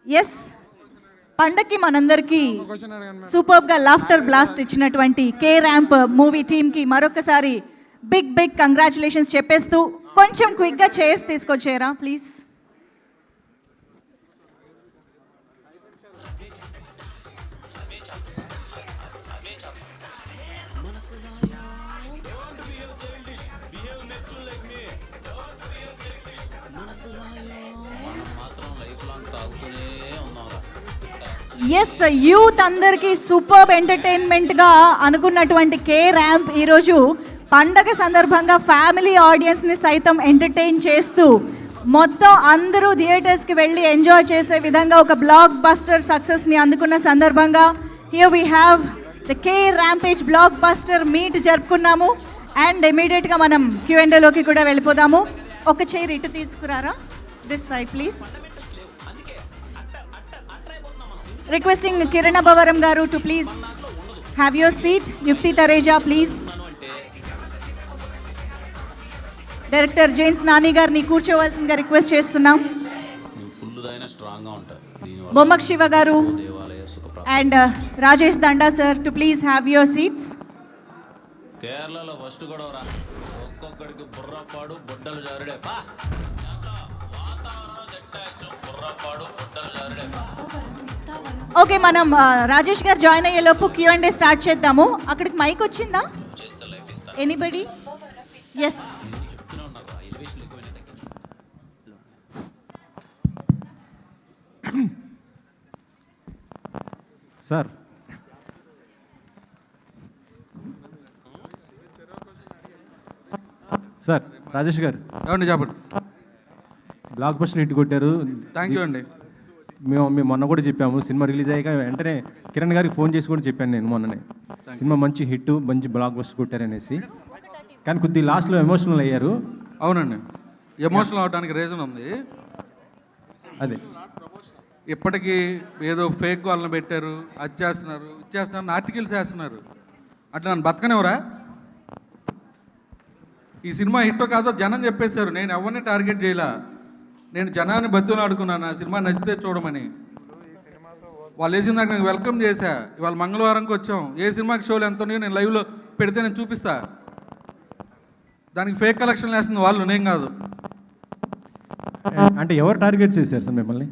Yes, పండక్కి మనందరికీ సూపర్గా లాఫ్టర్ బ్లాస్ట్ ఇచ్చినటువంటి కే ర్యాంప్ మూవీ టీమ్కి మరొకసారి బిగ్ కంగ్రాచులేషన్స్ చెప్పేస్తూ కొంచెం క్విక్గా చైర్స్ తీసుకొచ్చేయరా ప్లీజ్. ఎస్, యూత్ అందరికీ సూపర్ ఎంటర్టైన్మెంట్గా అనుకున్నటువంటి కే ర్యాంప్ ఈరోజు పండగ సందర్భంగా ఫ్యామిలీ ఆడియన్స్ని సైతం ఎంటర్టైన్ చేస్తూ మొత్తం అందరూ థియేటర్స్కి వెళ్ళి ఎంజాయ్ చేసే విధంగా ఒక బ్లాక్ బస్టర్ సక్సెస్ని అందుకున్న సందర్భంగా here we have the K rampage blockbuster meet జరుపుకున్నాము. అండ్ ఇమీడియట్గా మనం Q&Aలోకి కూడా వెళ్ళిపోదాము. ఒక చైర్ ఇటు తీసుకురారా, this side please. Requesting Kirana Bavaram garu to please have your seat. Yukti Tareja please. Director James Nani garni కూర్చోవాల్సిందిగా రిక్వెస్ట్ చేస్తున్నాం. ఫుల్ దైన స్ట్రాంగ్ గా ఉంటారు. బొమ్మక్ శివ గారు and Rajesh Danda sir too please have your seats. కేరళలో ఫస్ట్ కూడా ఒక్కొక్కడికి బుర్రపాడు బొడ్డలు జారుడే పా. వాతావరణం సెట్ అయ్యొచ్చు, బుర్రపాడు బొడ్డలు జారుడే పా. ఓకే, మనం రాజేష్ గారు జాయిన్ అయ్యేలోపు Q&A స్టార్ట్ చేద్దాము. అక్కడికి మైక్ వచ్చిందా? Anybody? Yes. Sir, sir Rajesh garu ఏమండి చెప్పండి. బ్లాక్ బస్టర్ హిట్ కొట్టారు. థ్యాంక్ యూ అండి. మేము మొన్న కూడా చెప్పాము, సినిమా రిలీజ్ అయ్యాక వెంటనే కిరణ్ గారికి ఫోన్ చేసి కూడా చెప్పాను నేను మొన్ననే, సినిమా మంచి హిట్, మంచి బ్లాక్ బస్టర్ కొట్టారనేసి. కానీ కొద్దిగా లాస్ట్లో ఎమోషనల్ అయ్యారు. అవునండి, ఎమోషనల్ అవడానికి రీజన్ ఉంది. అదే ఇప్పటికీ ఏదో ఫేక్ వాళ్ళని పెట్టారు, అది చేస్తున్నారు, ఇది చేస్తున్నారు, ఆర్టికల్స్ వేస్తున్నారు. అట్లా నన్ను బతకనివరా? ఈ సినిమా హిట్ కాదో జనం చెప్పేశారు. నేను ఎవరిని టార్గెట్ చేయలే, నేను జనాన్ని బతులాడుకున్నాను ఆ సినిమా నచ్చితే చూడమని. వాళ్ళు వేసిన దాకా నేను వెల్కమ్ చేశా. ఇవాళ మంగళవారంకి వచ్చాం. ఏ సినిమాకి షోలు ఎంత ఉన్నాయో నేను లైవ్లో పెడితే నేను చూపిస్తా. దానికి ఫేక్ కలెక్షన్ వేస్తుంది వాళ్ళు, నేను కాదు. అంటే ఎవరు టార్గెట్ చేశారు సార్ మిమ్మల్ని?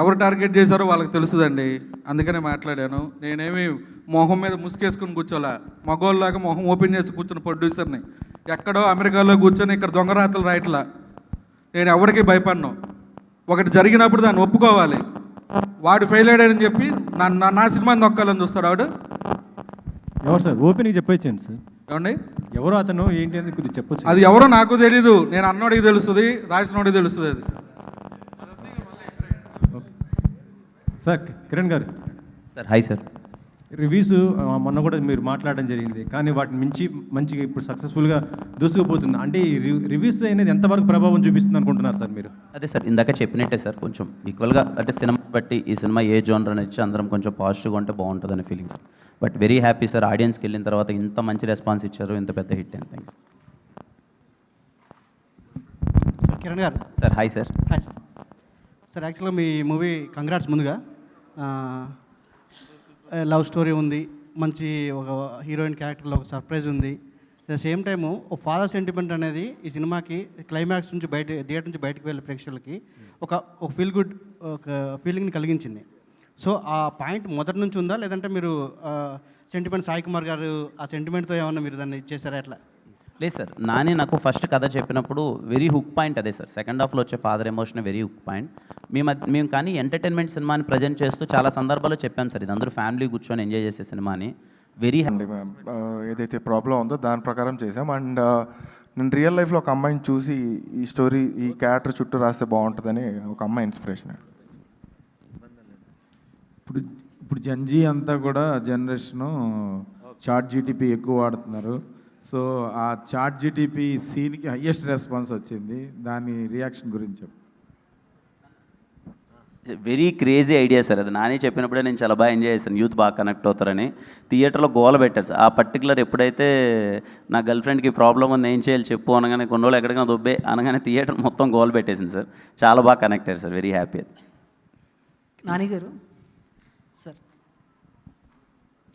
ఎవరు టార్గెట్ చేశారో వాళ్ళకి తెలుస్తుందండి, అందుకనే మాట్లాడాను. నేనేమి మొహం మీద ముసుకేసుకుని కూర్చోలే, మగోళ్ళలాగా మొహం ఓపెన్ చేసి కూర్చున్న ప్రొడ్యూసర్ని. ఎక్కడో అమెరికాలో కూర్చొని ఇక్కడ దొంగరాతలు రాయట్లా. నేను ఎవరికి భయపడను. ఒకటి జరిగినప్పుడు దాన్ని ఒప్పుకోవాలి. వాడు ఫెయిల్ అయ్యాడని చెప్పి నా సినిమాని నొక్కాలని చూస్తాడు వాడు. ఎవరు సార్? ఓపెన్గా చెప్పొచ్చండి సార్. ఏమండి, ఎవరు అతను ఏంటి అని కొద్దిగా చెప్పొచ్చు. అది ఎవరో నాకు తెలీదు, నేను అన్నోడికి తెలుస్తుంది, రాసినోడికి తెలుస్తుంది. అది సార్ కిరణ్ గారు. Sir hi sir. రివ్యూస్ మొన్న కూడా మీరు మాట్లాడడం జరిగింది, కానీ వాటిని మించి మంచిగా ఇప్పుడు సక్సెస్ఫుల్గా దూసుకుపోతుంది. అంటే ఈ రివ్యూస్ అనేది ఎంతవరకు ప్రభావం చూపిస్తుంది అనుకుంటున్నారు సార్ మీరు? అదే సార్, ఇందాక చెప్పినట్టే సార్, కొంచెం ఈక్వల్గా అంటే సినిమా బట్టి ఈ సినిమా ఏ జోనర్ అని ఇచ్చి అందరం కొంచెం పాజిటివ్గా ఉంటే బాగుంటుందనే feeling sir. But very happy sir, ఆడియన్స్కి వెళ్ళిన తర్వాత ఇంత మంచి రెస్పాన్స్ ఇచ్చారు, ఇంత పెద్ద హిట్ అని. Thank you sir. కిరణ్ గారు. Sir hi sir. Hi sir. Sir యాక్చువల్గా మీ మూవీ కంగ్రాట్స్ ముందుగా. లవ్ స్టోరీ ఉంది, మంచి ఒక హీరోయిన్ క్యారెక్టర్లో ఒక సర్ప్రైజ్ ఉంది. అట్ ద సేమ్ టైము ఒక ఫాదర్ సెంటిమెంట్ అనేది ఈ సినిమాకి క్లైమాక్స్ నుంచి థియేటర్ నుంచి బయటకు వెళ్ళే ప్రేక్షకులకి ఒక ఫీల్ గుడ్ ఒక ఫీలింగ్ని కలిగించింది. సో ఆ పాయింట్ మొదటి నుంచి ఉందా, లేదంటే మీరు సెంటిమెంట్ సాయి కుమార్ గారు ఆ సెంటిమెంట్తో ఏమన్నా మీరు దాన్ని ఇచ్చేసారా ఎట్లా? లేదు సార్, నాని నాకు ఫస్ట్ కథ చెప్పినప్పుడు వెరీ హుక్ పాయింట్ అదే సార్. సెకండ్ హాఫ్లో వచ్చే father emotion very hook point. మేము కానీ ఎంటర్టైన్మెంట్ సినిమాని ప్రజెంట్ చేస్తూ చాలా సందర్భాల్లో చెప్పాం సార్, ఇది అందరూ ఫ్యామిలీ కూర్చొని ఎంజాయ్ చేసే సినిమాని. వెరీ అండి ఏదైతే ప్రాబ్లం ఉందో దాని ప్రకారం చేసాం. అండ్ నేను రియల్ లైఫ్లో ఒక అమ్మాయిని చూసి ఈ స్టోరీ ఈ క్యారెక్టర్ చుట్టూ రాస్తే బాగుంటుందని ఒక అమ్మాయి ఇన్స్పిరేషన్. ఇప్పుడు జంజీ అంతా కూడా జనరేషను చాట్ జీటీపీ ఎక్కువ వాడుతున్నారు. సో ఆ చాట్ జీటీపీ సీన్కి హయ్యెస్ట్ రెస్పాన్స్ వచ్చింది, దాని రియాక్షన్ గురించి చెప్పు. వెరీ క్రేజీ ఐడియా సార్ అది. నాని చెప్పినప్పుడే నేను చాలా బాగా ఎంజాయ్ చేశాను, యూత్ బాగా కనెక్ట్ అవుతారని. థియేటర్లో గోల పెట్టారు సార్. ఆ పర్టికులర్ ఎప్పుడైతే నా గర్ల్ ఫ్రెండ్కి ప్రాబ్లం ఉంది ఏం చేయాలి చెప్పు అనగానే, కొన్ని రోజులు ఎక్కడికైనా దొబ్బే అనగానే థియేటర్ మొత్తం గోల పెట్టేసింది సార్. చాలా బాగా కనెక్ట్ అయ్యారు సార్, వెరీ హ్యాపీ. నాని గారు sir,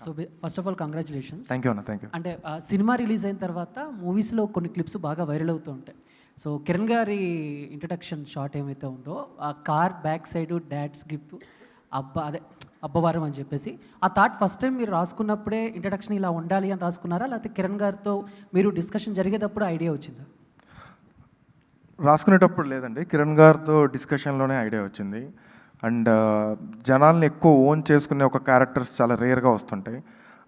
so first of all congratulations. Thank you అన్న, థ్యాంక్ యూ. అంటే సినిమా రిలీజ్ అయిన తర్వాత మూవీస్లో కొన్ని క్లిప్స్ బాగా వైరల్ అవుతూ ఉంటాయి. సో కిరణ్ గారి ఇంట్రడక్షన్ షాట్ ఏమైతే ఉందో, ఆ car back side dad's gift Abbavaram అని చెప్పేసి, ఆ థాట్ ఫస్ట్ టైం మీరు రాసుకున్నప్పుడే ఇంట్రడక్షన్ ఇలా ఉండాలి అని రాసుకున్నారా, లేకపోతే కిరణ్ గారితో మీరు డిస్కషన్ జరిగేటప్పుడు ఐడియా వచ్చిందా? రాసుకునేటప్పుడు లేదండి, కిరణ్ గారితో డిస్కషన్లోనే ఐడియా వచ్చింది. అండ్ జనాల్ని ఎక్కువ ఓన్ చేసుకునే ఒక క్యారెక్టర్స్ చాలా రేర్గా వస్తుంటాయి.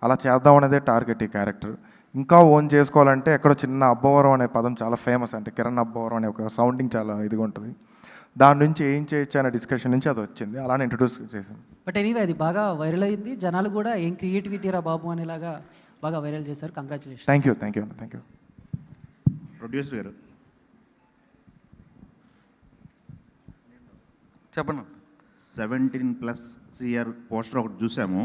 అలా చేద్దాం అనేదే టార్గెట్ ఈ క్యారెక్టర్. ఇంకా ఓన్ చేసుకోవాలంటే ఎక్కడో చిన్న అబ్బవరం అనే పదం చాలా ఫేమస్, అంటే కిరణ్ అబ్బవరం అనే ఒక సౌండింగ్ చాలా ఇదిగా ఉంటుంది. దాని నుంచి ఏం చేయొచ్చు అనే డిస్కషన్ నుంచి అది వచ్చింది, అలానే ఇంట్రడ్యూస్ చేశాను. బట్ ఎనీవే అది బాగా వైరల్ అయింది, జనాలు కూడా ఏం క్రియేటివిటీ రా బాబు అనేలాగా బాగా వైరల్ చేశారు. Congratulation. Thank you, thank you, thank you. Producer గారు చెప్పండి. 17+ CR పోస్టర్ ఒకటి చూసాము,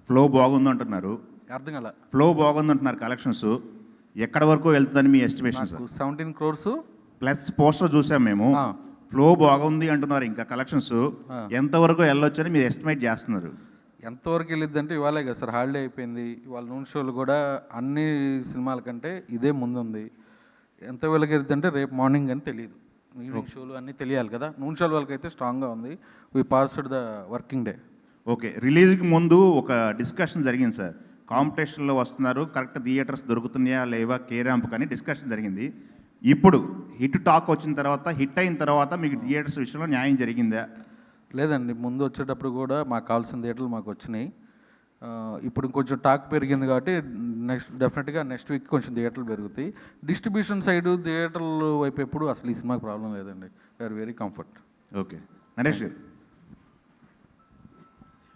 ఫ్లో బాగుంది అంటున్నారు. అర్థం కాల. ఫ్లో బాగుంది అంటున్నారు, కలెక్షన్స్ ఎక్కడ వరకు వెళ్తుందని మీ estimation sir? 17 crores plus poster చూసాం మేము, ఫ్లో బాగుంది అంటున్నారు, ఇంకా కలెక్షన్స్ ఎంతవరకు వెళ్ళొచ్చని మీరు ఎస్టిమేట్ చేస్తున్నారు? ఎంతవరకు వెళ్ళిద్దంటే ఇవాళే కదా సార్, హాలిడే అయిపోయింది. ఇవాళ నూన్ షోలు కూడా అన్ని సినిమాల కంటే ఇదే ముందుంది. ఎంత వెళ్ళకి వెళ్తుంటే రేపు మార్నింగ్ అని తెలియదు. ఈవినింగ్ షోలు అన్నీ తెలియాలి కదా. నూన్ షోల వాళ్ళకి అయితే స్ట్రాంగ్గా ఉంది. We passed the working day. Okay, రిలీజ్కి ముందు ఒక డిస్కషన్ జరిగింది సార్, కాంపిటీషన్లో వస్తున్నారు, కరెక్ట్ థియేటర్స్ దొరుకుతున్నాయా లేవా కే ర్యాంప్ కానీ డిస్కషన్ జరిగింది. ఇప్పుడు హిట్ టాక్ వచ్చిన తర్వాత, హిట్ అయిన తర్వాత మీకు థియేటర్స్ విషయంలో న్యాయం జరిగిందా? లేదండి, ముందు వచ్చేటప్పుడు కూడా మాకు కావాల్సిన థియేటర్లు మాకు వచ్చినాయి. ఇప్పుడు కొంచెం టాక్ పెరిగింది కాబట్టి డెఫినెట్గా నెక్స్ట్ వీక్ కొంచెం థియేటర్లు పెరుగుతాయి. డిస్ట్రిబ్యూషన్ సైడ్ థియేటర్లు వైపు ఎప్పుడు అసలు ఈ సినిమాకి ప్రాబ్లం లేదండి. We are very comfort. Okay, Naresh garu,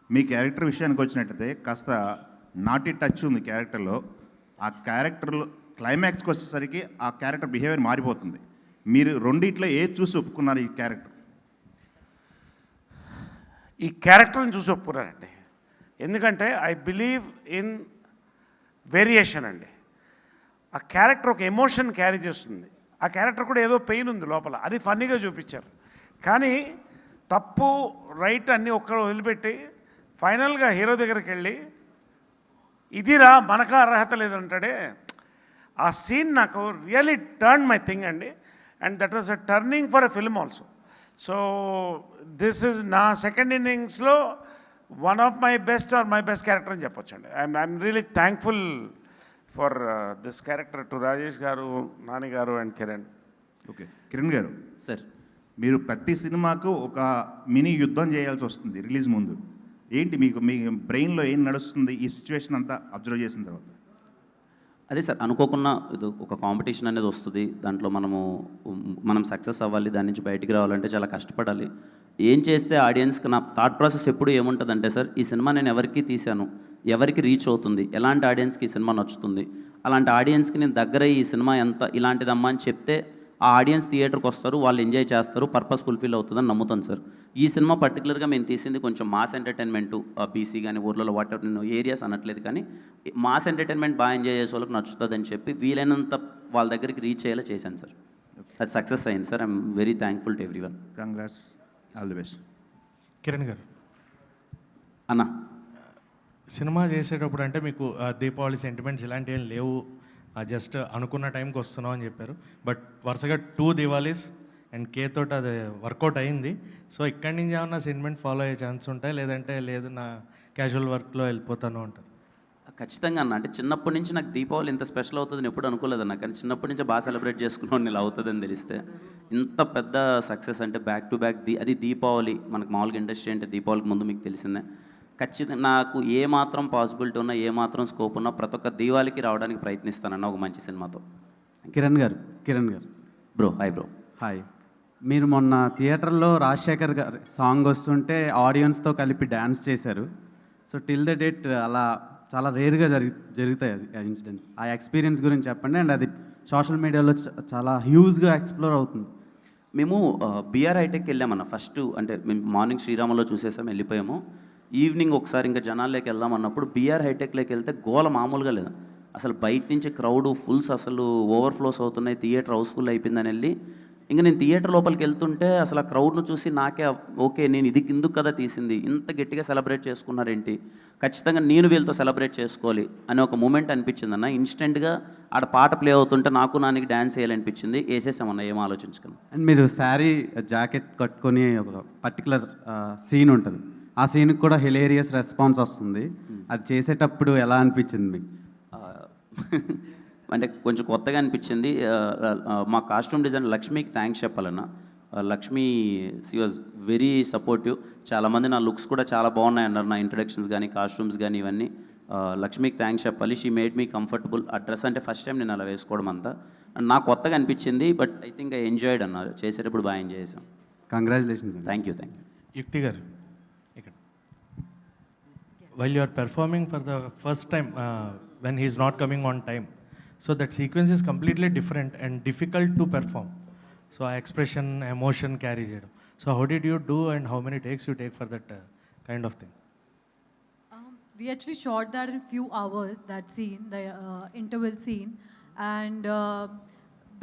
మీ క్యారెక్టర్ విషయానికి వచ్చినట్టయితే కాస్త నాటి టచ్ ఉంది క్యారెక్టర్లో. ఆ క్యారెక్టర్లో క్లైమాక్స్కి వచ్చేసరికి ఆ క్యారెక్టర్ బిహేవియర్ మారిపోతుంది. మీరు రెండిట్లో ఏది చూసి ఒప్పుకున్నారు ఈ క్యారెక్టర్? ఈ క్యారెక్టర్ని చూసి ఒప్పుకున్నానండి, ఎందుకంటే ఐ బిలీవ్ ఇన్ వేరియేషన్ అండి. ఆ క్యారెక్టర్ ఒక ఎమోషన్ క్యారీ చేస్తుంది. ఆ క్యారెక్టర్ కూడా ఏదో పెయిన్ ఉంది లోపల, అది ఫన్నీగా చూపించారు. కానీ తప్పు రైట్ అన్నీ ఒక్కడ వదిలిపెట్టి ఫైనల్గా హీరో దగ్గరికి వెళ్ళి ఇదిరా మనకా అర్హత లేదంటాడే, ఆ సీన్ నాకు రియలీ టర్న్ మై థింగ్ అండి. And that was a turning for a film also. So this is నా సెకండ్ ఇన్నింగ్స్లో one of my best or my best character అని చెప్పొచ్చండి. I'm really thankful for this character to Rajesh garu, Nani గారు and Kiran. Okay, Kiran గారు sir, మీరు ప్రతి సినిమాకు ఒక మినీ యుద్ధం చేయాల్సి వస్తుంది రిలీజ్ ముందు. ఏంటి మీకు మీ బ్రెయిన్లో ఏం నడుస్తుంది ఈ సిచ్యువేషన్ అంతా అబ్జర్వ్ చేసిన తర్వాత? అదే సార్, అనుకోకుండా ఇది ఒక కాంపిటీషన్ అనేది వస్తుంది, దాంట్లో మనం సక్సెస్ అవ్వాలి, దాని నుంచి బయటికి రావాలంటే చాలా కష్టపడాలి. ఏం చేస్తే ఆడియన్స్కి నా థాట్ ప్రాసెస్ ఎప్పుడు ఏముంటుందంటే సార్, ఈ సినిమా నేను ఎవరికి తీశాను, ఎవరికి రీచ్ అవుతుంది, ఎలాంటి ఆడియన్స్కి ఈ సినిమా నచ్చుతుంది, అలాంటి ఆడియన్స్కి నేను దగ్గర ఈ సినిమా ఎంత ఇలాంటిదమ్మా అని చెప్తే ఆ ఆడియన్స్ థియేటర్కి వస్తారు, వాళ్ళు ఎంజాయ్ చేస్తారు, పర్పస్ ఫుల్ఫిల్ అవుతుందని నమ్ముతాను సార్. ఈ సినిమా పర్టికులర్గా మేము తీసింది కొంచెం మాస్ ఎంటర్టైన్మెంటు, బీసీ కానీ ఊర్లలో వాటర్ ఏరియాస్ అనట్లేదు, కానీ మాస్ ఎంటర్టైన్మెంట్ బాగా ఎంజాయ్ చేసే వాళ్ళకి నచ్చుతుందని చెప్పి వీలైనంత వాళ్ళ దగ్గరికి రీచ్ అయ్యేలా చేశాను సార్. అది సక్సెస్ అయింది sir. I'm very thankful to everyone. Congrats, all the best. Kiran గారు, అన్న సినిమా చేసేటప్పుడు అంటే మీకు దీపావళి సెంటిమెంట్స్ ఇలాంటివి ఏం లేవు, జస్ట్ అనుకున్న టైంకి వస్తున్నాం అని చెప్పారు. బట్ వరుసగా 2 దివాళీస్ అండ్ కే తోటి అది వర్కౌట్ అయింది. సో ఇక్కడి నుంచి ఏమన్నా సెంటిమెంట్ ఫాలో అయ్యే ఛాన్స్ ఉంటాయి, లేదంటే లేదు నా క్యాజువల్ వర్క్లో వెళ్ళిపోతాను అంటారు? ఖచ్చితంగా అన్న, అంటే చిన్నప్పటి నుంచి నాకు దీపావళి ఇంత స్పెషల్ అవుతుందని ఎప్పుడు అనుకోలేదన్న, కానీ చిన్నప్పటి నుంచి బాగా సెలబ్రేట్ చేసుకున్నాను ఇలా అవుతుందని తెలిస్తే. ఇంత పెద్ద సక్సెస్ అంటే బ్యాక్ టు బ్యాక్ అది దీపావళి, మనకు మామూలుగా ఇండస్ట్రీ అంటే దీపావళికి ముందు మీకు తెలిసిందే. ఖచ్చితంగా నాకు ఏ మాత్రం పాసిబిలిటీ ఉన్నా, ఏ మాత్రం స్కోప్ ఉన్నా ప్రతి ఒక్క దీవాళికి రావడానికి ప్రయత్నిస్తానన్న ఒక మంచి సినిమాతో. కిరణ్ గారు బ్రో, హాయ్ బ్రో. హాయ్. మీరు మొన్న థియేటర్లో రాజశేఖర్ గారి సాంగ్ వస్తుంటే ఆడియన్స్తో కలిపి డ్యాన్స్ చేశారు. సో టిల్ ద డేట్ అలా చాలా రేర్గా జరుగుతాయి అది ఆ ఇన్సిడెంట్. ఆ ఎక్స్పీరియన్స్ గురించి చెప్పండి. అండ్ అది సోషల్ మీడియాలో చాలా హ్యూజ్గా ఎక్స్ప్లోర్ అవుతుంది. మేము బిఆర్ హైటెక్కి వెళ్ళామన్న ఫస్ట్, అంటే మేము మార్నింగ్ శ్రీరామలో చూసేసాము, వెళ్ళిపోయాము. ఈవినింగ్ ఒకసారి ఇంకా జనాల్లోకి వెళ్దాం అన్నప్పుడు బిఆర్ హైటెక్లోకి వెళ్తే గోల మామూలుగా లేదు అసలు. బయట నుంచి క్రౌడ్ ఫుల్స్ అసలు ఓవర్ఫ్లోస్ అవుతున్నాయి, థియేటర్ హౌస్ఫుల్ అయిపోయిందని వెళ్ళి ఇంకా నేను థియేటర్ లోపలికి వెళ్తుంటే అసలు ఆ క్రౌడ్ను చూసి నాకే ఓకే నేను ఇది ఇందుకు కదా తీసింది, ఇంత గట్టిగా సెలబ్రేట్ చేసుకున్నారేంటి, ఖచ్చితంగా నేను వీళ్ళతో సెలబ్రేట్ చేసుకోవాలి అనే ఒక మూమెంట్ అనిపించింది అన్న. ఇన్స్టెంట్గా ఆడ పాట ప్లే అవుతుంటే నాకు నానికి డ్యాన్స్ చేయాలనిపించింది, వేసేసామన్న ఏం ఆలోచించుకున్నాను. అండ్ మీరు శారీ జాకెట్ కట్టుకొని ఒక పర్టికులర్ సీన్ ఉంటుంది, ఆ సీన్కి కూడా హిలేరియస్ రెస్పాన్స్ వస్తుంది. అది చేసేటప్పుడు ఎలా అనిపించింది మీకు? అంటే కొంచెం కొత్తగా అనిపించింది. మా కాస్ట్యూమ్ డిజైనర్ లక్ష్మికి థ్యాంక్స్ చెప్పాలన్న. Lakshmi she was very supportive. చాలామంది నా లుక్స్ కూడా చాలా బాగున్నాయి అన్నారు, నా ఇంట్రడక్షన్స్ కానీ కాస్ట్యూమ్స్ కానీ ఇవన్నీ. లక్ష్మికి థ్యాంక్స్ చెప్పాలి. She made me comfortable. ఆ డ్రెస్ అంటే ఫస్ట్ టైం నేను అలా వేసుకోవడం అంతా అండ్ నాకు కొత్తగా అనిపించింది. But I think I enjoyed అన్నారు, చేసేటప్పుడు బాగా ఎంజాయ్ చేసాం. Congratulations. Thank you. Yukti garu ఇక్కడ while you are performing for the first time when he is not coming on time, so that sequence is completely different and difficult to perform. So expression, emotion carry cheyadam. So how did you do and how many takes you take for that kind of thing? We actually shot that in few hours, that scene, the interval scene. And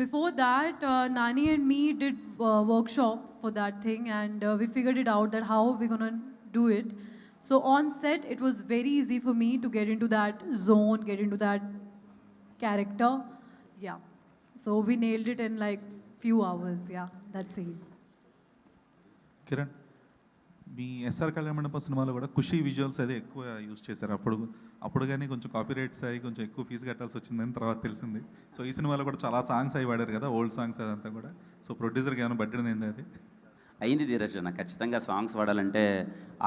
before that, Nani and me did workshop for that thing, and we figured it out that how we're gonna do it. So on set, it was very easy for me to get into that zone, get into that character. Yeah. So we nailed it in like few hours. Yeah, that's it. Kiran, మీ SR Kalyana Mandapam సినిమాలో కూడా ఖుషి visuals అదే ఎక్కువ use చేశారు. అప్పుడు కానీ కొంచెం copy rights అయ్యి కొంచెం ఎక్కువ ఫీజు కట్టాల్సి వచ్చిందని తర్వాత తెలిసింది. సో ఈ సినిమాలో కూడా చాలా సాంగ్స్ అవి వాడారు కదా, ఓల్డ్ సాంగ్స్ అదంతా కూడా. సో ప్రొడ్యూసర్కి ఏమైనా బడ్జెట్ అయింది అది? అయింది ధీరజ్ అన్న. ఖచ్చితంగా సాంగ్స్ వాడాలంటే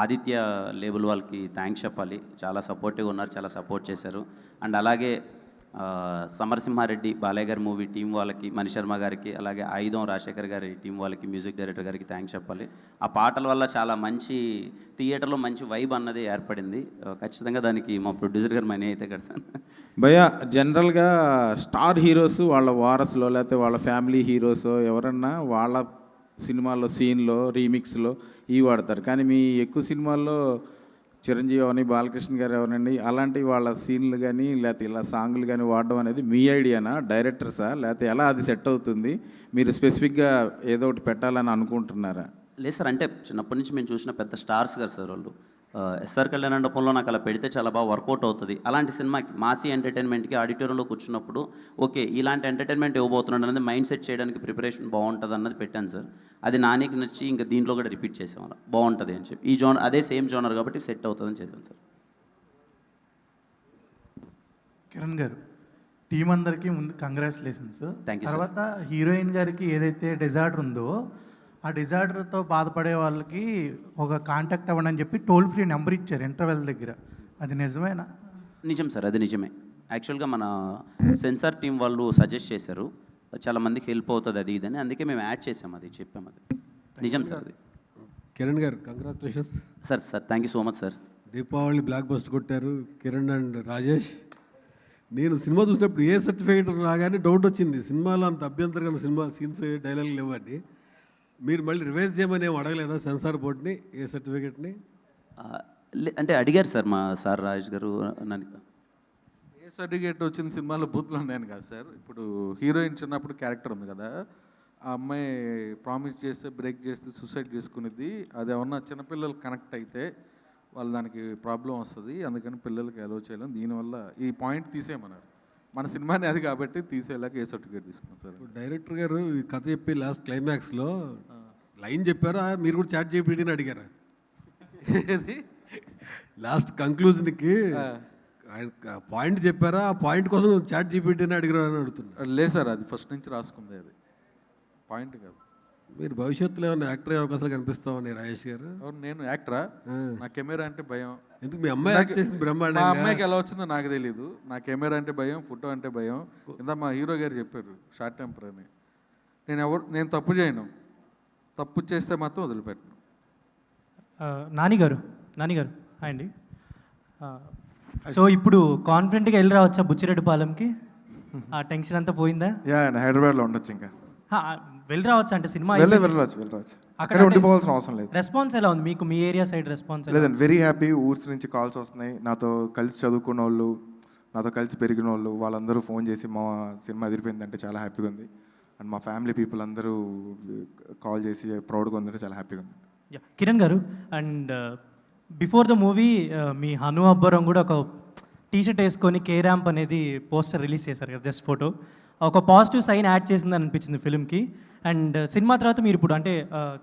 ఆదిత్య లేబుల్ వాళ్ళకి థ్యాంక్స్ చెప్పాలి. చాలా సపోర్టివ్గా ఉన్నారు, చాలా సపోర్ట్ చేశారు. అండ్ అలాగే సమరసింహారెడ్డి బాలయ్య గారి మూవీ టీం వాళ్ళకి, మణిశర్మ గారికి, అలాగే ఆయుధం రాజశేఖర్ గారి టీం వాళ్ళకి, మ్యూజిక్ డైరెక్టర్ గారికి థ్యాంక్స్ చెప్పాలి. ఆ పాటల వల్ల చాలా మంచి థియేటర్లో మంచి వైబ్ అన్నది ఏర్పడింది. ఖచ్చితంగా దానికి మా ప్రొడ్యూసర్ గారు మనీ అయితే కడతాను. భయ్య, జనరల్గా స్టార్ హీరోస్ వాళ్ళ వారసులో లేకపోతే వాళ్ళ ఫ్యామిలీ హీరోస్ ఎవరన్నా వాళ్ళ సినిమాల్లో సీన్లో రీమిక్స్లో ఇవి వాడతారు. కానీ మీ ఎక్కువ సినిమాల్లో చిరంజీవి అవని, బాలకృష్ణ గారు ఎవరండి, అలాంటి వాళ్ళ సీన్లు కానీ లేకపోతే ఇలా సాంగ్లు కానీ వాడడం అనేది మీ ఐడియానా, డైరెక్టర్సా, లేకపోతే ఎలా అది సెట్ అవుతుంది? మీరు స్పెసిఫిక్గా ఏదో ఒకటి పెట్టాలని అనుకుంటున్నారా? లేదు సార్, అంటే చిన్నప్పటి నుంచి మేము చూసిన పెద్ద స్టార్స్ గారు సార్ వాళ్ళు. ఎస్ఆర్ కళ్యాణ మండపంలో నాకు అలా పెడితే చాలా బాగా వర్కౌట్ అవుతుంది. అలాంటి సినిమాకి మాసీ ఎంటర్టైన్మెంట్కి ఆడిటోరియంలో కూర్చున్నప్పుడు ఓకే ఇలాంటి ఎంటర్టైన్మెంట్ ఇవ్వబోతున్నాడు అనేది మైండ్ సెట్ చేయడానికి ప్రిపరేషన్ బాగుంటుంది అన్నది పెట్టాను సార్. అది నానికి నచ్చి ఇంకా దీంట్లో కూడా రిపీట్ చేసాం, అలా బాగుంటుంది అని చెప్పి. ఈ జోనర్ అదే సేమ్ జోనర్ కాబట్టి సెట్ అవుతుందని చేశాను సార్. కిరణ్ గారు, టీం అందరికీ ముందు కంగ్రాచులేషన్స్. Thank you. తర్వాత హీరోయిన్ గారికి ఏదైతే డిజార్డర్ ఉందో ఆ డిజార్డర్తో బాధపడే వాళ్ళకి ఒక కాంటాక్ట్ అవ్వండి అని చెప్పి టోల్ ఫ్రీ నెంబర్ ఇచ్చారు ఇంటర్వెల్ దగ్గర, అది నిజమేనా? నిజం సార్, అది నిజమే. యాక్చువల్గా మన సెన్సార్ టీం వాళ్ళు సజెస్ట్ చేశారు, చాలా మందికి హెల్ప్ అవుతుంది అది ఇదని, అందుకే మేము యాడ్ చేసాం, అది చెప్పాము. అది నిజం సార్. అది కిరణ్ గారు congratulations sir. Thank you so much sir. Deepavali block buster కొట్టారు కిరణ్ అండ్ రాజేష్. నేను సినిమా చూసినప్పుడు ఏ సర్టిఫికేట్ రాగానే డౌట్ వచ్చింది, సినిమాలో అంత అభ్యంతరమైన సినిమా సీన్స్ డైలాగ్ లేవని. మీరు మళ్ళీ రివైజ్ చేయమని ఏం అడగలేదా సెన్సార్ బోర్డ్ని ఏ సర్టిఫికేట్ని? అంటే అడిగారు సార్ మా సార్ రాజేష్ గారు నన్ను. ఏ సర్టిఫికేట్ వచ్చిన సినిమాలో బూత్లో ఉన్నాను కదా సార్. ఇప్పుడు హీరోయిన్ చిన్నప్పుడు క్యారెక్టర్ ఉంది కదా, ఆ అమ్మాయి ప్రామిస్ చేస్తే బ్రేక్ చేస్తే సూసైడ్ చేసుకునేది. అది ఏమన్నా చిన్నపిల్లలు కనెక్ట్ అయితే వాళ్ళు దానికి ప్రాబ్లం వస్తుంది, అందుకని పిల్లలకి అలో చేయలేం. దీనివల్ల ఈ పాయింట్ తీసేయమన్నారు. మన సినిమాని అది కాబట్టి తీసేలాగా ఏ సర్టిఫికేట్ తీసుకున్నాం సార్. డైరెక్టర్ గారు ఈ కథ చెప్పి లాస్ట్ క్లైమాక్స్లో లైన్ చెప్పారా, మీరు కూడా చాట్ జీపీటీని అడిగారా? ఏది లాస్ట్ కంక్లూజన్కి ఆయన పాయింట్ చెప్పారా, ఆ పాయింట్ కోసం చాట్ జీపీటీని అడిగారా అని అడుగుతున్నా. లేదు సార్, అది ఫస్ట్ నుంచి రాసుకుంది, అది పాయింట్ కాదు. మీరు భవిష్యత్తులో ఏమైనా యాక్టర్ అయ్యే అవకాశాలు కనిపిస్తామని రాజేష్ గారు? నేను యాక్టరా? నా కెమెరా అంటే భయం. ఎందుకు మీ అమ్మాయి యాక్ట్ చేసింది బ్రహ్మాండంగా? మా అమ్మాయికి ఎలా వచ్చిందో నాకు తెలియదు. నా కెమెరా అంటే భయం, ఫోటో అంటే భయం. ఇందా మా హీరో గారు చెప్పారు షార్ట్ టెంపర్ అని. నేను తప్పు చేయను, తప్పు చేస్తే మాత్రం వదిలిపెట్టను. నానిగారు హాయ్ అండి. సో ఇప్పుడు కాన్ఫిడెంట్గా వెళ్ళి రావచ్చా బుచ్చిరెడ్డిపాలెంకి? ఆ టెన్షన్ అంతా పోయిందా? హైదరాబాద్లో ఉండొచ్చు, ఇంకా వెళ్ళి రావచ్చు అంటే సినిమా వెళ్ళరావచ్చు. అక్కడ ఉండిపోవాల్సిన అవసరం లేదు. రెస్పాన్స్ ఎలా ఉంది మీకు, మీ ఏరియా సైడ్ రెస్పాన్స్? లేదండి, వెరీ హ్యాపీ. ఊర్స్ నుంచి కాల్స్ వస్తున్నాయి, నాతో కలిసి చదువుకున్న వాళ్ళు, నాతో కలిసి పెరిగిన వాళ్ళు, వాళ్ళందరూ ఫోన్ చేసి మా సినిమా ఎదిరిపోయిందంటే చాలా హ్యాపీగా ఉంది. అండ్ మా ఫ్యామిలీ పీపుల్ అందరూ కాల్ చేసి ప్రౌడ్గా ఉందంటే చాలా హ్యాపీగా ఉంది. యా కిరణ్ గారు, అండ్ బిఫోర్ ద మూవీ మీ హను అబ్బరం కూడా ఒక టీషర్ట్ వేసుకొని కే ర్యాంప్ అనేది పోస్టర్ రిలీజ్ చేశారు కదా, జస్ట్ ఫోటో. ఒక పాజిటివ్ సైన్ యాడ్ చేసిందని అనిపించింది ఫిల్మ్కి. అండ్ సినిమా తర్వాత మీరు ఇప్పుడు అంటే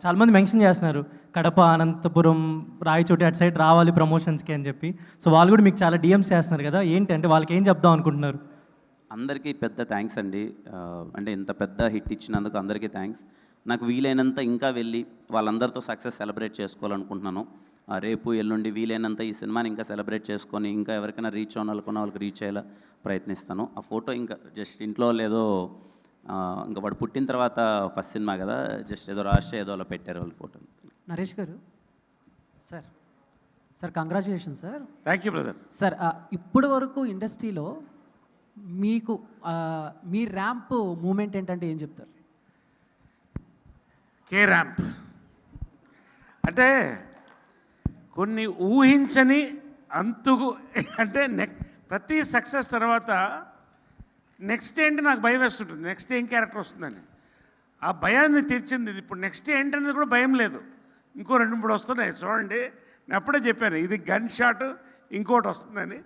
చాలామంది మెన్షన్ చేస్తున్నారు కడప, అనంతపురం, రాయచోటి అటు సైడ్ రావాలి ప్రమోషన్స్కి అని చెప్పి. సో వాళ్ళు కూడా మీకు చాలా డిఎమ్స్ చేస్తున్నారు కదా, ఏంటి అంటే వాళ్ళకి ఏం చెప్దాం అనుకుంటున్నారు? అందరికీ పెద్ద థ్యాంక్స్ అండి. అంటే ఇంత పెద్ద హిట్ ఇచ్చినందుకు అందరికీ థ్యాంక్స్. నాకు వీలైనంత ఇంకా వెళ్ళి వాళ్ళందరితో సక్సెస్ సెలబ్రేట్ చేసుకోవాలనుకుంటున్నాను. రేపు ఎల్లుండి వీలైనంత ఈ సినిమాని ఇంకా సెలబ్రేట్ చేసుకొని ఇంకా ఎవరికైనా రీచ్ అవ్వాలనుకున్న వాళ్ళకి రీచ్ అయ్యేలా ప్రయత్నిస్తాను. ఆ ఫోటో ఇంకా జస్ట్ ఇంట్లో లేదో ఇంకా వాడు పుట్టిన తర్వాత ఫస్ట్ సినిమా కదా, జస్ట్ ఏదో రాష్ట్ర ఏదో అలా పెట్టారు వాళ్ళు ఫోటో. నరేష్ గారు sir, sir congratulation sir. Thank you brother. Sir ఇప్పటి వరకు ఇండస్ట్రీలో మీకు మీ ర్యాంప్ మూమెంట్ ఏంటంటే ఏం చెప్తారు? కే ర్యాంప్ అంటే కొన్ని ఊహించని అంతుకు అంటే ప్రతి సక్సెస్ తర్వాత నెక్స్ట్ ఏంటి నాకు భయం వేస్తుంటుంది, నెక్స్ట్ ఏం క్యారెక్టర్ వస్తుందని. ఆ భయాన్ని తీర్చింది ఇది. ఇప్పుడు నెక్స్ట్ ఏంటనేది కూడా భయం లేదు. ఇంకో 2-3 వస్తున్నాయి చూడండి. నేను అప్పుడే చెప్పాను ఇది గన్ షాట్, ఇంకోటి వస్తుందని.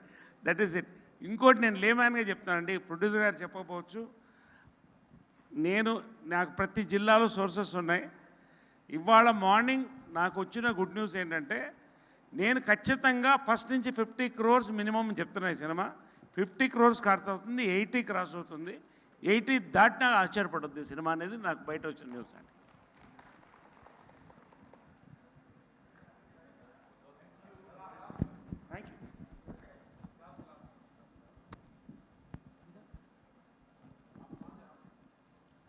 That is it. ఇంకోటి నేను లేమాన్గా చెప్తానండి, ప్రొడ్యూసర్ గారు చెప్పకపోవచ్చు. నాకు ప్రతి జిల్లాలో సోర్సెస్ ఉన్నాయి. ఇవాళ మార్నింగ్ నాకు వచ్చిన గుడ్ న్యూస్ ఏంటంటే నేను ఖచ్చితంగా ఫస్ట్ నుంచి 50 crores మినిమం చెప్తున్నా. ఈ సినిమా 50 crores ఖర్చు అవుతుంది, 80 క్రాస్ అవుతుంది. 80 దాటినా ఆశ్చర్యపడద్దు ఈ సినిమా అనేది నాకు బయట వచ్చిన న్యూస్ అండి. Thank you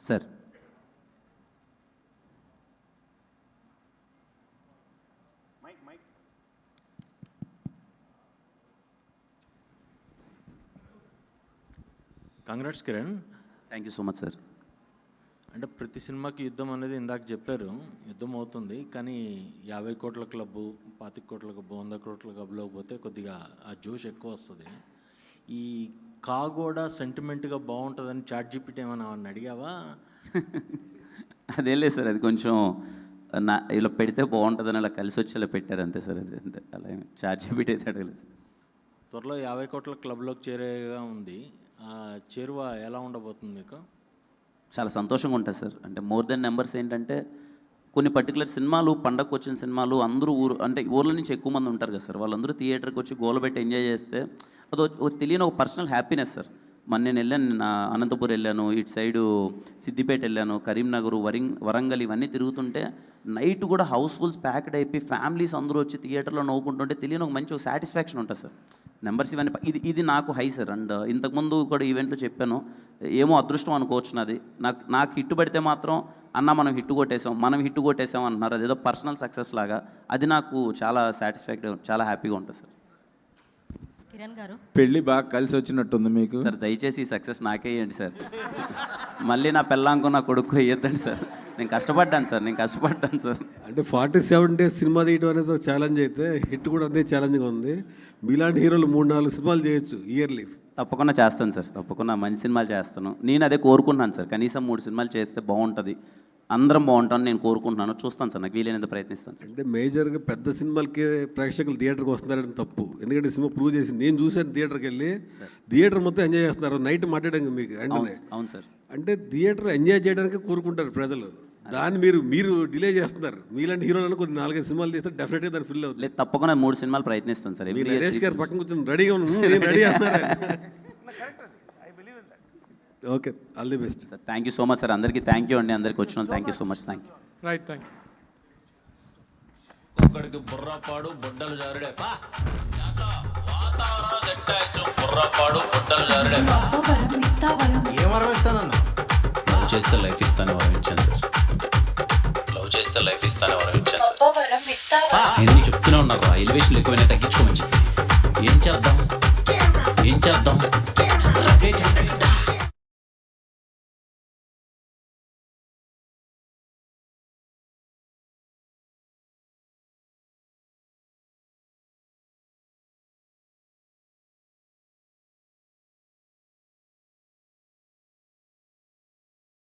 sir. Congrats Kiran. Thank you so much sir. అంటే ప్రతి సినిమాకి యుద్ధం అనేది ఇందాక చెప్పారు, యుద్ధం అవుతుంది. కానీ 50 కోట్ల క్లబ్బు, 25 కోట్ల క్లబ్బు, 100 కోట్ల క్లబ్లోకి పోతే కొద్దిగా ఆ జోష్ ఎక్కువ వస్తుంది. ఈ కాగోడ సెంటిమెంట్గా బాగుంటుందని చాట్‌జీపీటీ ఏమైనా అడిగావా? అదేం లేదు సార్, అది కొంచెం ఇలా పెడితే బాగుంటుందని అలా కలిసి వచ్చేలా పెట్టారు అంతే సార్. అది అంతే, అలా చాట్‌జీపీటీ అయితే అడగలేదు. త్వరలో 50 కోట్ల క్లబ్లోకి చేరేగా ఉంది. ఆ చేరువ ఎలా ఉండబోతుంది మీకు? చాలా సంతోషంగా ఉంటుంది సార్. అంటే మోర్ దెన్ నెంబర్స్ ఏంటంటే కొన్ని పర్టికులర్ సినిమాలు, పండగకు వచ్చిన సినిమాలు అందరూ ఊర్ల నుంచి ఎక్కువ మంది ఉంటారు కదా సార్, వాళ్ళందరూ థియేటర్కి వచ్చి గోలబెట్టి ఎంజాయ్ చేస్తే అది తెలియని ఒక పర్సనల్ హ్యాపీనెస్ సార్. నేను వెళ్ళాను, అనంతపురం వెళ్ళాను, ఇటు సైడు సిద్దిపేట వెళ్ళాను, కరీంనగర్, వరంగల్ ఇవన్నీ తిరుగుతుంటే నైట్ కూడా హౌస్ఫుల్స్ ప్యాక్డ్ అయిపోయి ఫ్యామిలీస్ అందరూ వచ్చి థియేటర్లో నవ్వుకుంటుంటే తెలియని ఒక మంచి సాటిస్ఫాక్షన్ ఉంటుంది సార్. నెంబర్స్ ఇవన్నీ ఇది నాకు హై సార్. అండ్ ఇంతకుముందు కూడా ఈవెంట్లో చెప్పాను, ఏమో అదృష్టం అనుకోవచ్చు నాది. నాకు హిట్ పడితే మాత్రం అన్న మనం హిట్ కొట్టేసాం అంటున్నారు. అదేదో పర్సనల్ సక్సెస్ లాగా. అది నాకు చాలా చాలా హ్యాపీగా ఉంటుంది సార్. కిరణ్ గారు, పెళ్ళి బాగా కలిసి వచ్చినట్టుంది మీకు సార్. దయచేసి ఈ సక్సెస్ నాకే ఇవ్వండి సార్. మళ్ళీ నా పెళ్ళాంకు నా కొడుకు వేయద్దండి సార్. నేను కష్టపడ్డాను సార్. అంటే 47 days సినిమా తీయడం అనేది ఒక ఛాలెంజ్ అయితే హిట్ కూడా అదే ఛాలెంజ్గా ఉంది. మీలాంటి హీరోలు 3-4 సినిమాలు చేయొచ్చు ఇయర్లీ. తప్పకుండా చేస్తాను సార్, తప్పకుండా మంచి సినిమాలు చేస్తాను. నేను అదే కోరుకుంటున్నాను సార్. కనీసం 3 సినిమాలు చేస్తే బాగుంటుంది, అందరం బాగుంటాను నేను కోరుకుంటున్నాను. చూస్తాను సార్, నాకు వీలైనంత ప్రయత్నిస్తాను సార్. అంటే మేజర్గా పెద్ద సినిమాలకి ప్రేక్షకులు థియేటర్కి వస్తున్నారని తప్పు. ఎందుకంటే సినిమా ప్రూవ్ చేసింది. నేను చూశాను థియేటర్కి వెళ్ళి, థియేటర్ మొత్తం ఎంజాయ్ చేస్తున్నారు. నైట్ మాట్లాడాం మీకు. అవును సార్. అంటే థియేటర్ ఎంజాయ్ చేయడానికి కోరుకుంటారు ప్రజలు. దాన్ని మీరు డిలే చేస్తున్నారు. మీలాంటి హీరోలను కొన్ని 4-5 సినిమాలు తీస్తే డెఫినెట్గా దాన్ని ఫిల్ అవుతుంది. తప్పకుండా 3 సినిమాలు ప్రయత్నిస్తాను సార్. నరేష్ గారు పక్కన కూర్చొని రెడీగా ఉన్నాను, రెడీ అన్నారు. Okay, all the best sir. Thank you so much sir. అందరికీ థ్యాంక్ యూ అండి. అందరికీ వచ్చిన thank you so much. Thank you. Right, thank you. ఒక్కడికి బుర్రపాడు బుడ్డలు జారుడే పా, వాతావరణం సెట్ అయ్యొచ్చు. బుర్రపాడు బుడ్డలు జారుడే పా. ఏం వరం ఇస్తానన్నా? లవ్ చేస్తే లైఫ్ ఇస్తానే వరం ఇచ్చాను సార్. నేను చెప్తూనే ఉన్నా, ఎలివేషన్ ఎక్కువైనా తగ్గించుకోమని చెప్పి. ఏం చేద్దాం